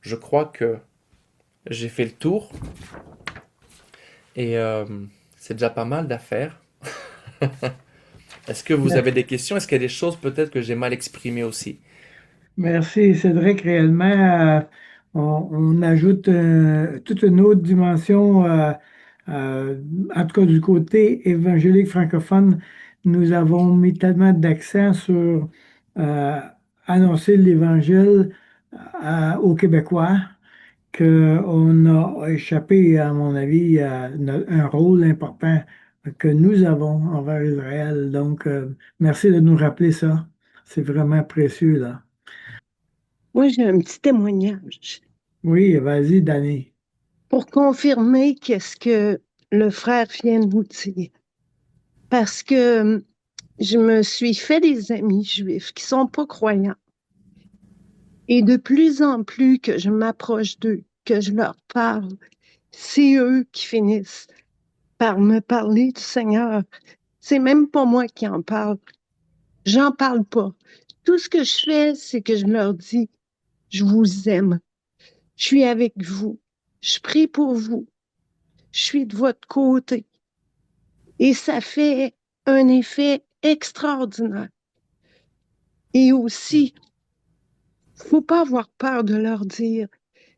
je crois que j'ai fait le tour et c'est déjà pas mal d'affaires. Est-ce que vous avez des questions? Est-ce qu'il y a des choses peut-être que j'ai mal exprimées aussi? Merci, Cédric. Réellement, on ajoute toute une autre dimension, en tout cas du côté évangélique francophone. Nous avons mis tellement d'accent sur euh, annoncer l'Évangile aux Québécois qu'on a échappé, à mon avis, à un rôle important que nous avons envers Israël. Donc, merci de nous rappeler ça. C'est vraiment précieux, là. Moi, j'ai un petit témoignage Oui, vas-y, Danny. pour confirmer qu'est-ce que le frère vient de nous dire. Parce que je me suis fait des amis juifs qui sont pas croyants. Et de plus en plus que je m'approche d'eux, que je leur parle, c'est eux qui finissent par me parler du Seigneur. C'est même pas moi qui en parle. J'en parle pas. Tout ce que je fais, c'est que je leur dis, je vous aime. Je suis avec vous. Je prie pour vous. Je suis de votre côté. Et ça fait un effet extraordinaire. Et aussi, faut pas avoir peur de leur dire,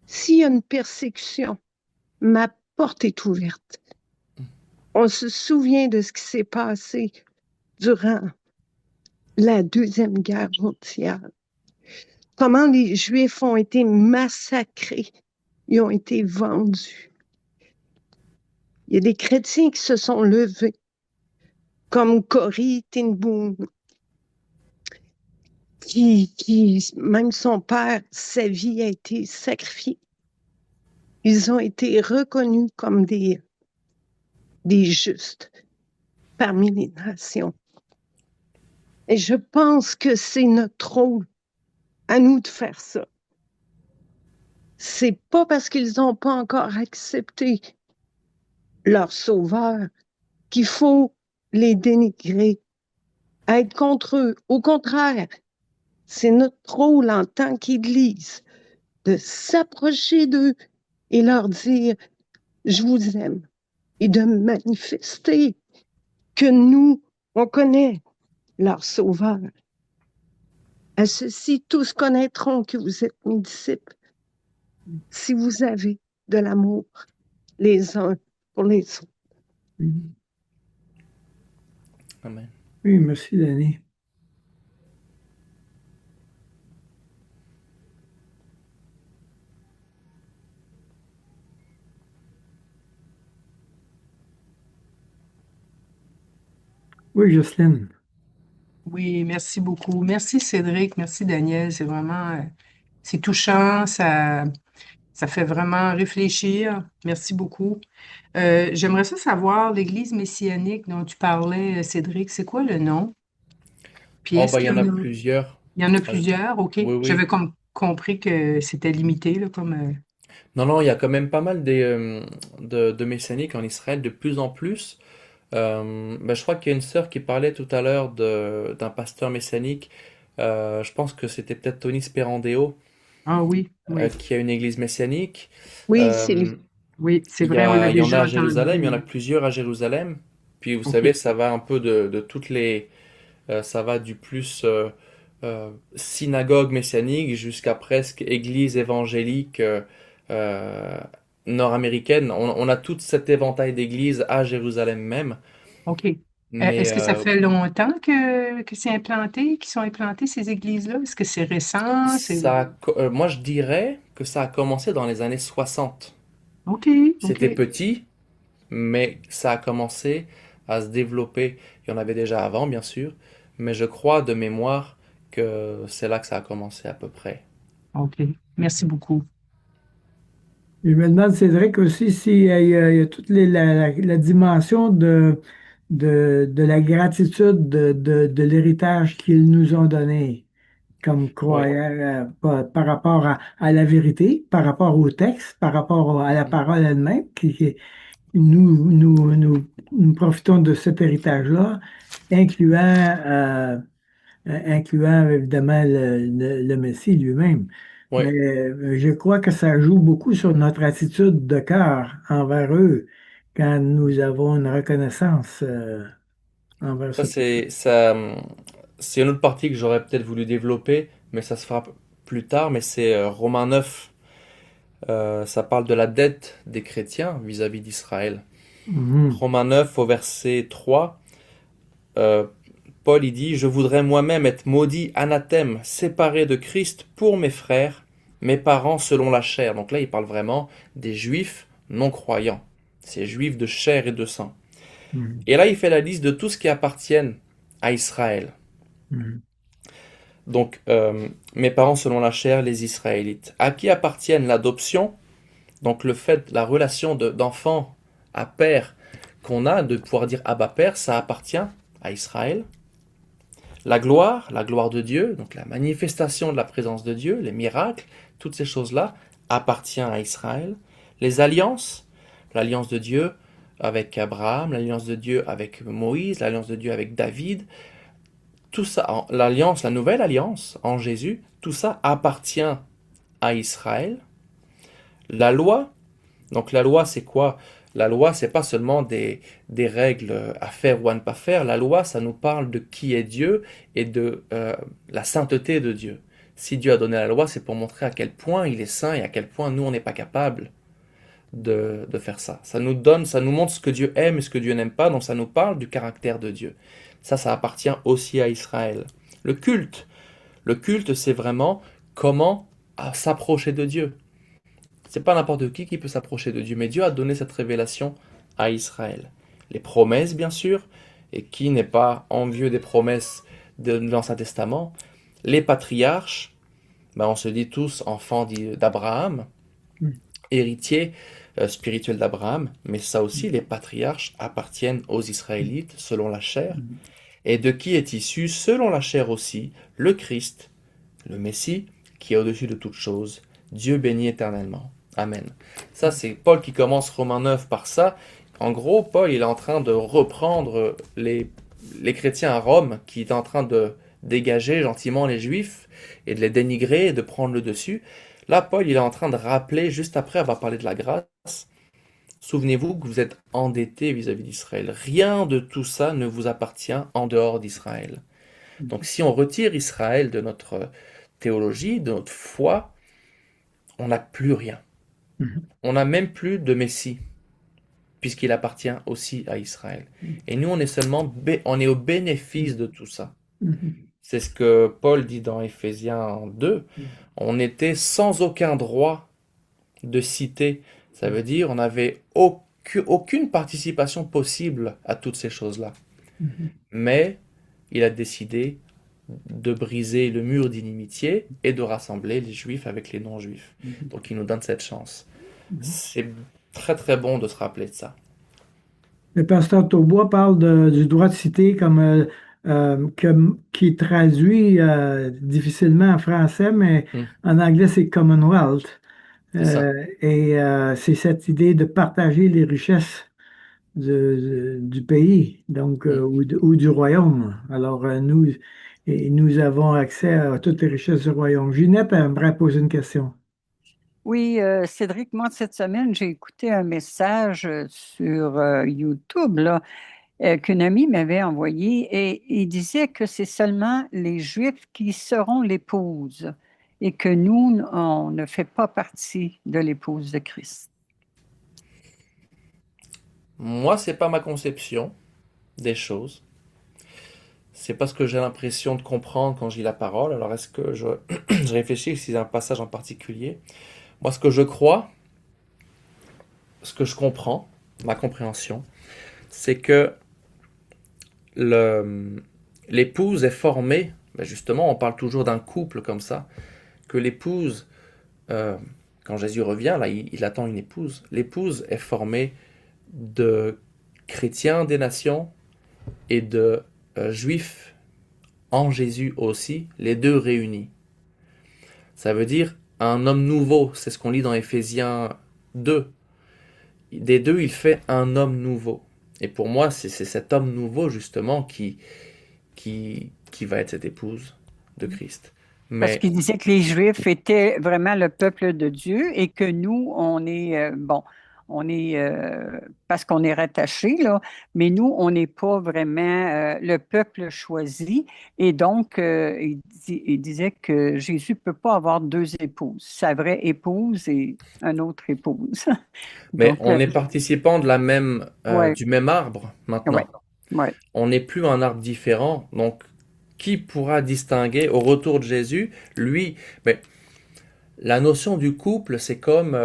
s'il y a une persécution, ma porte est ouverte. On se souvient de ce qui s'est passé durant la Deuxième Guerre mondiale. Comment les Juifs ont été massacrés. Ils ont été vendus. Il y a des chrétiens qui se sont levés, comme Corrie ten Boom, même son père, sa vie a été sacrifiée. Ils ont été reconnus comme des justes parmi les nations. Et je pense que c'est notre rôle à nous de faire ça. C'est pas parce qu'ils n'ont pas encore accepté leur sauveur qu'il faut les dénigrer, être contre eux. Au contraire, c'est notre rôle en tant qu'Église de s'approcher d'eux et leur dire, je vous aime, et de manifester que nous, on connaît leur sauveur. À ceci, tous connaîtront que vous êtes mes disciples si vous avez de l'amour les uns pour les autres. Amen. Oui, merci, Danny. Oui, Jocelyne. Oui, merci beaucoup. Merci Cédric, merci Daniel. C'est vraiment, c'est touchant, ça fait vraiment réfléchir. Merci beaucoup. J'aimerais ça savoir, l'Église messianique dont tu parlais, Cédric, c'est quoi le nom? Puis Oh, est-ce bah, il y qu'il en a y en a, plusieurs. il y en a Euh, plusieurs? OK. Oui, J'avais oui. comme compris que c'était limité, là, comme, Non, non, il y a quand même pas mal de messianiques en Israël de plus en plus. Bah, je crois qu'il y a une sœur qui parlait tout à l'heure d'un pasteur messianique. Je pense que c'était peut-être Tony Sperandeo, Ah oui, oui. qui a une église messianique. Oui, c'est Euh, lui. Oui, c'est vrai, on l'a il y en a déjà à Jérusalem, il y en a entendu. plusieurs à Jérusalem. Puis vous savez, OK. ça va un peu de toutes les, ça va du plus synagogue messianique jusqu'à presque église évangélique euh, nord-américaine. On a tout cet éventail d'églises à Jérusalem même. OK. Mais Est-ce que ça fait longtemps que c'est implanté, qu'ils sont implantés, ces églises-là? Est-ce que c'est récent? moi, je dirais que ça a commencé dans les années 60. OK, C'était OK. petit, mais ça a commencé à se développer. Il y en avait déjà avant, bien sûr, mais je crois de mémoire que c'est là que ça a commencé à peu près. OK. Merci beaucoup. Je me demande, Cédric, aussi s'il il y a toute la dimension de la gratitude de l'héritage qu'ils nous ont donné comme Oui. croyants par rapport à la vérité, par rapport au texte, par rapport à la parole elle-même, nous profitons de cet héritage-là, incluant, incluant évidemment le Messie lui-même. Mais Ouais, je crois que ça joue beaucoup sur notre attitude de cœur envers eux quand nous avons une reconnaissance envers ça ce peuple. c'est une autre partie que j'aurais peut-être voulu développer, mais ça se fera plus tard. Mais c'est Romains 9. Ça parle de la dette des chrétiens vis-à-vis d'Israël. Mhm. Romains 9 au verset 3, euh, Paul il dit, je voudrais moi-même être maudit, anathème, séparé de Christ pour mes frères, mes parents selon la chair. Donc là, il parle vraiment des juifs non croyants, ces juifs de chair et de sang. Mhm. Et là, il fait la liste de tout ce qui appartient à Israël. Mhm. Donc, mes parents selon la chair, les Israélites. À qui appartiennent l'adoption, donc le fait, la relation d'enfant à père qu'on a, de pouvoir dire Abba Père, ça appartient à Israël. La gloire de Dieu, donc la manifestation de la présence de Dieu, les miracles, toutes ces choses-là appartiennent à Israël. Les alliances, l'alliance de Dieu avec Abraham, l'alliance de Dieu avec Moïse, l'alliance de Dieu avec David, tout ça, l'alliance, la nouvelle alliance en Jésus, tout ça appartient à Israël. La loi, donc la loi c'est quoi? La loi c'est pas seulement des règles à faire ou à ne pas faire. La loi ça nous parle de qui est Dieu et de la sainteté de Dieu. Si Dieu a donné la loi, c'est pour montrer à quel point il est saint et à quel point nous on n'est pas capable de faire ça. Ça nous donne, ça nous montre ce que Dieu aime et ce que Dieu n'aime pas, donc ça nous parle du caractère de Dieu. Ça appartient aussi à Israël. Le culte. Le culte, c'est vraiment comment s'approcher de Dieu. C'est pas n'importe qui peut s'approcher de Dieu, mais Dieu a donné cette révélation à Israël. Les promesses, bien sûr, et qui n'est pas envieux des promesses de l'Ancien Testament. Les patriarches, ben on se dit tous enfants d'Abraham, Mhm. héritiers spirituels d'Abraham, mais ça aussi, les patriarches appartiennent aux Israélites selon la chair, Mhm. et de qui est issu selon la chair aussi le Christ, le Messie, qui est au-dessus de toutes choses, Dieu béni éternellement. Amen. Ça, c'est Paul qui commence Romains 9 par ça. En gros, Paul, il est en train de reprendre les chrétiens à Rome, qui est en train de dégager gentiment les juifs et de les dénigrer et de prendre le dessus. Là, Paul, il est en train de rappeler, juste après avoir parlé de la grâce, souvenez-vous que vous êtes endettés vis-à-vis d'Israël. Rien de tout ça ne vous appartient en dehors d'Israël. Donc si on retire Israël de notre théologie, de notre foi, on n'a plus rien. Mhm. On n'a même plus de Messie, puisqu'il appartient aussi à Israël. Et nous, on est seulement, on est au bénéfice de tout ça. Mhm. C'est ce que Paul dit dans Éphésiens 2. On était sans aucun droit de cité. Ça veut dire on n'avait aucune participation possible à toutes ces choses-là. Mhm. Mais il a décidé de briser le mur d'inimitié et de rassembler les juifs avec les non-juifs. Mhm. Donc il nous donne cette chance. Mhm. C'est très très bon de se rappeler de ça. Le pasteur Taubois parle du droit de cité comme qui traduit difficilement en français, mais Hmm, en anglais c'est Commonwealth. c'est ça. Et c'est cette idée de partager les richesses du pays, donc Hmm. ou du royaume. Alors nous avons accès à toutes les richesses du royaume. Ginette aimerait poser une question. Oui, Cédric, moi, cette semaine, j'ai écouté un message sur YouTube là, qu'une amie m'avait envoyé et il disait que c'est seulement les Juifs qui seront l'épouse et que nous, on ne fait pas partie de l'épouse de Christ. Moi, c'est pas ma conception des choses. C'est pas ce que j'ai l'impression de comprendre quand je lis la parole. Alors est-ce que je réfléchis si c'est un passage en particulier? Moi, ce que je crois, ce que je comprends, ma compréhension, c'est que l'épouse est formée, ben justement, on parle toujours d'un couple comme ça, que l'épouse, euh, quand Jésus revient, là, il attend une épouse. L'épouse est formée de chrétiens des nations et de juifs en Jésus aussi, les deux réunis. Ça veut dire un homme nouveau, c'est ce qu'on lit dans Éphésiens 2. Des deux, il fait un homme nouveau. Et pour moi, c'est cet homme nouveau, justement, qui va être cette épouse de Christ. Parce Mais qu'il disait que les Juifs étaient vraiment le peuple de Dieu et que nous, on est, bon, on est, parce qu'on est rattaché, là, mais nous, on n'est pas vraiment le peuple choisi. Et donc, il disait que Jésus ne peut pas avoir deux épouses, sa vraie épouse et une autre épouse. Mais Donc, on est participant de ouais, du même arbre ouais, maintenant. ouais. On n'est plus un arbre différent. Donc, qui pourra distinguer au retour de Jésus, lui? Mais la notion du couple, c'est comme,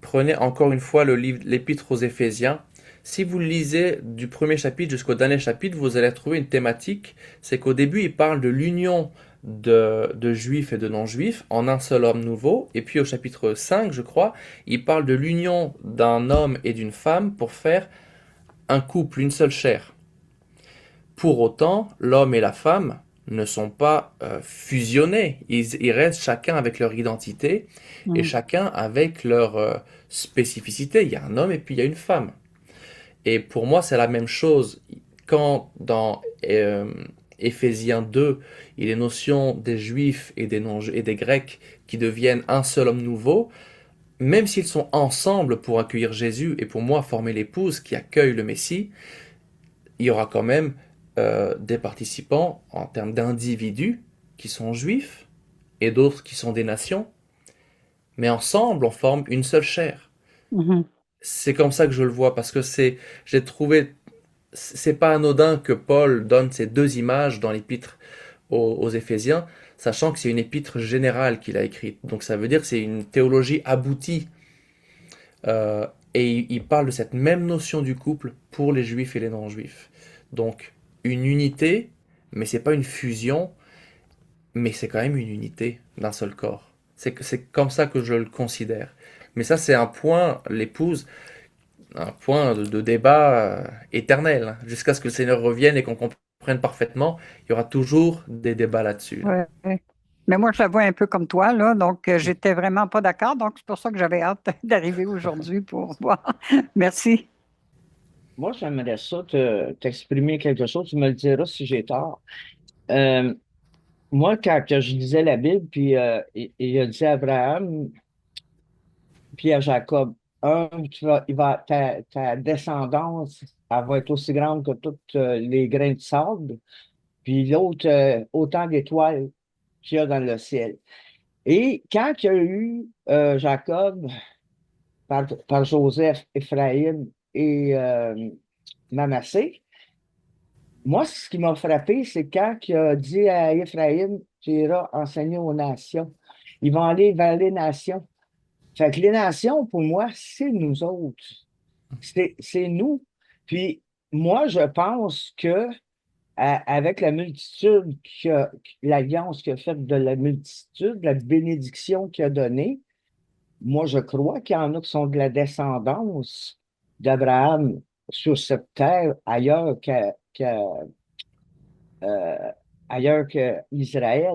prenez encore une fois l'épître aux Éphésiens. Si vous le lisez du premier chapitre jusqu'au dernier chapitre, vous allez trouver une thématique. C'est qu'au début, il parle de l'union de juifs et de non-juifs en un seul homme nouveau. Et puis au chapitre 5, je crois, il parle de l'union d'un homme et d'une femme pour faire un couple, une seule chair. Pour autant, l'homme et la femme ne sont pas fusionnés. Ils restent chacun avec leur identité et Mm. chacun avec leur spécificité. Il y a un homme et puis il y a une femme. Et pour moi, c'est la même chose quand dans Éphésiens 2, il est notion des Juifs et des, non et des Grecs qui deviennent un seul homme nouveau, même s'ils sont ensemble pour accueillir Jésus et pour moi former l'épouse qui accueille le Messie, il y aura quand même des participants en termes d'individus qui sont juifs et d'autres qui sont des nations, mais ensemble on forme une seule chair. Mhm. C'est comme ça que je le vois parce que j'ai trouvé, c'est pas anodin que Paul donne ces deux images dans l'épître aux Éphésiens, sachant que c'est une épître générale qu'il a écrite. Donc ça veut dire que c'est une théologie aboutie. Et il parle de cette même notion du couple pour les juifs et les non-juifs. Donc, une unité, mais c'est pas une fusion, mais c'est quand même une unité d'un seul corps. C'est comme ça que je le considère. Mais ça, c'est un point, l'épouse, un point de débat éternel, hein. Jusqu'à ce que le Seigneur revienne et qu'on comprenne parfaitement, il y aura toujours des débats là-dessus, là. Ouais, ouais. Mais moi, je la vois un peu comme toi, là, donc j'étais vraiment pas d'accord, donc c'est pour ça que j'avais hâte d'arriver aujourd'hui pour voir. Merci. Moi, j'aimerais ça t'exprimer quelque chose. Tu me le diras si j'ai tort. Euh, Moi, quand que je lisais la Bible, puis il a dit à Abraham, puis à Jacob, ta descendance, elle va être aussi grande que toutes les grains de sable, puis l'autre, autant d'étoiles qu'il y a dans le ciel. Et quand il y a eu Jacob par Joseph, Éphraïm et Manassé, moi, ce qui m'a frappé, c'est quand il a dit à Éphraïm, tu iras enseigner aux nations. Ils vont aller vers les nations. Fait que les nations, pour moi, c'est nous autres. C'est nous. Puis moi, je pense que avec la multitude, l'alliance qu'il a faite de la multitude, la bénédiction qu'il a donnée, moi, je crois qu'il y en a qui sont de la descendance d'Abraham sur cette terre euh, ailleurs qu'Israël.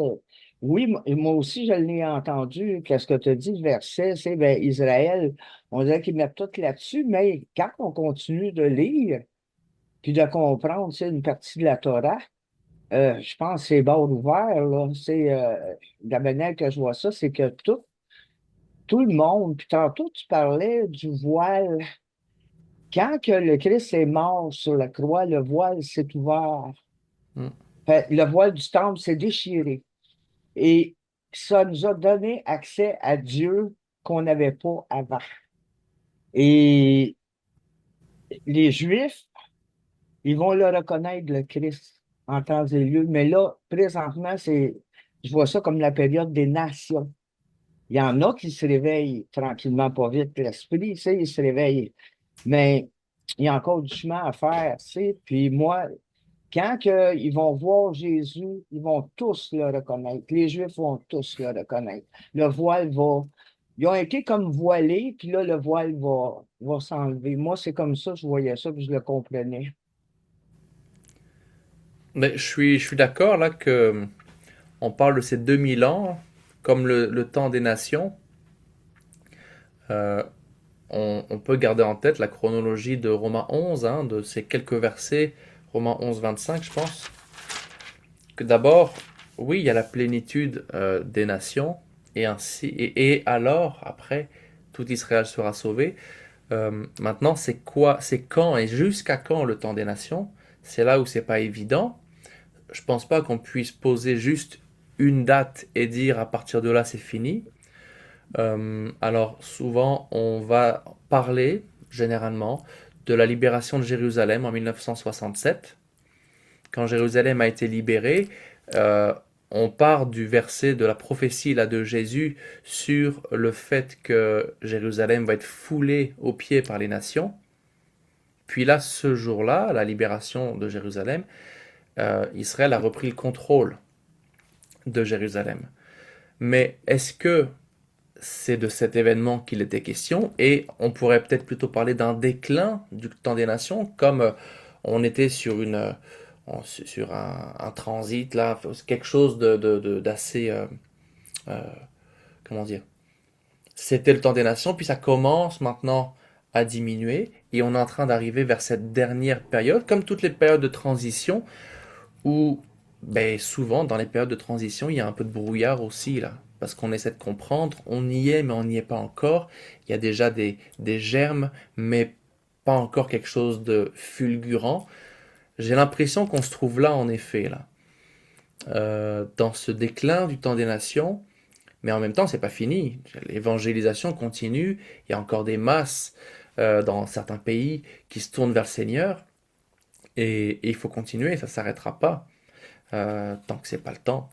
Oui, moi aussi, je l'ai entendu. Qu'est-ce que tu as dit, le verset, c'est ben, Israël, on dirait qu'ils mettent tout là-dessus, mais quand on continue de lire, puis de comprendre, c'est une partie de la Torah, je pense que c'est bord ouvert, là. La manière que je vois ça, c'est que tout le monde, puis tantôt tu parlais du voile. Quand que le Christ est mort sur la croix, le voile s'est ouvert. Mm. Fait, le voile du temple s'est déchiré. Et ça nous a donné accès à Dieu qu'on n'avait pas avant. Et les Juifs, ils vont le reconnaître, le Christ, en temps et lieu. Mais là, présentement, je vois ça comme la période des nations. Il y en a qui se réveillent tranquillement, pas vite, l'esprit, tu sais, ils se réveillent. Mais il y a encore du chemin à faire, tu sais. Puis moi, quand ils vont voir Jésus, ils vont tous le reconnaître. Les Juifs vont tous le reconnaître. Le voile va. Ils ont été comme voilés, puis là, le voile va s'enlever. Moi, c'est comme ça, je voyais ça, puis je le comprenais. Mais je suis d'accord là que on parle de ces 2000 ans comme le temps des nations. Euh, on peut garder en tête la chronologie de Romains 11, hein, de ces quelques versets, Romains 11, 25, je pense. Que d'abord, Oui, il y a la plénitude des nations, et ainsi, et alors, après, tout Israël sera sauvé. Maintenant, c'est quoi, c'est quand et jusqu'à quand le temps des nations? C'est là où c'est pas évident. Je pense pas qu'on puisse poser juste une date et dire à partir de là c'est fini. Alors souvent on va parler généralement de la libération de Jérusalem en 1967. Quand Jérusalem a été libérée, euh, on part du verset de la prophétie là, de Jésus sur le fait que Jérusalem va être foulée aux pieds par les nations. Puis là, ce jour-là, la libération de Jérusalem, Israël a repris le contrôle de Jérusalem. Mais est-ce que c'est de cet événement qu'il était question? Et on pourrait peut-être plutôt parler d'un déclin du temps des nations, comme on était sur sur un transit là, quelque chose d'assez euh, comment dire? C'était le temps des nations, puis ça commence maintenant à diminuer, et on est en train d'arriver vers cette dernière période, comme toutes les périodes de transition, où ben, souvent dans les périodes de transition, il y a un peu de brouillard aussi là, parce qu'on essaie de comprendre, on y est, mais on n'y est pas encore. Il y a déjà des germes, mais pas encore quelque chose de fulgurant. J'ai l'impression qu'on se trouve là, en effet, là, dans ce déclin du temps des nations, mais en même temps, c'est pas fini. L'évangélisation continue. Il y a encore des masses dans certains pays qui se tournent vers le Seigneur, et il faut continuer, ça s'arrêtera pas tant que c'est pas le temps.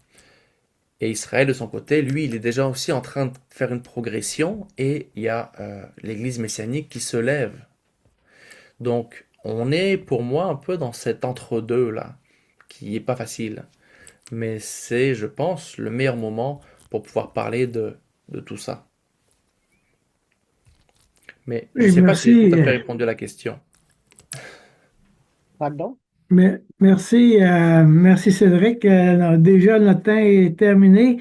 Et Israël, de son côté, lui, il est déjà aussi en train de faire une progression, et il y a l'Église messianique qui se lève. Donc, on est pour moi un peu dans cet entre-deux là, qui est pas facile. Mais c'est, je pense, le meilleur moment pour pouvoir parler de tout ça. Mais je Et sais pas si j'ai tout merci, à fait répondu à la question. Pardon? merci Cédric. Déjà, notre temps est terminé.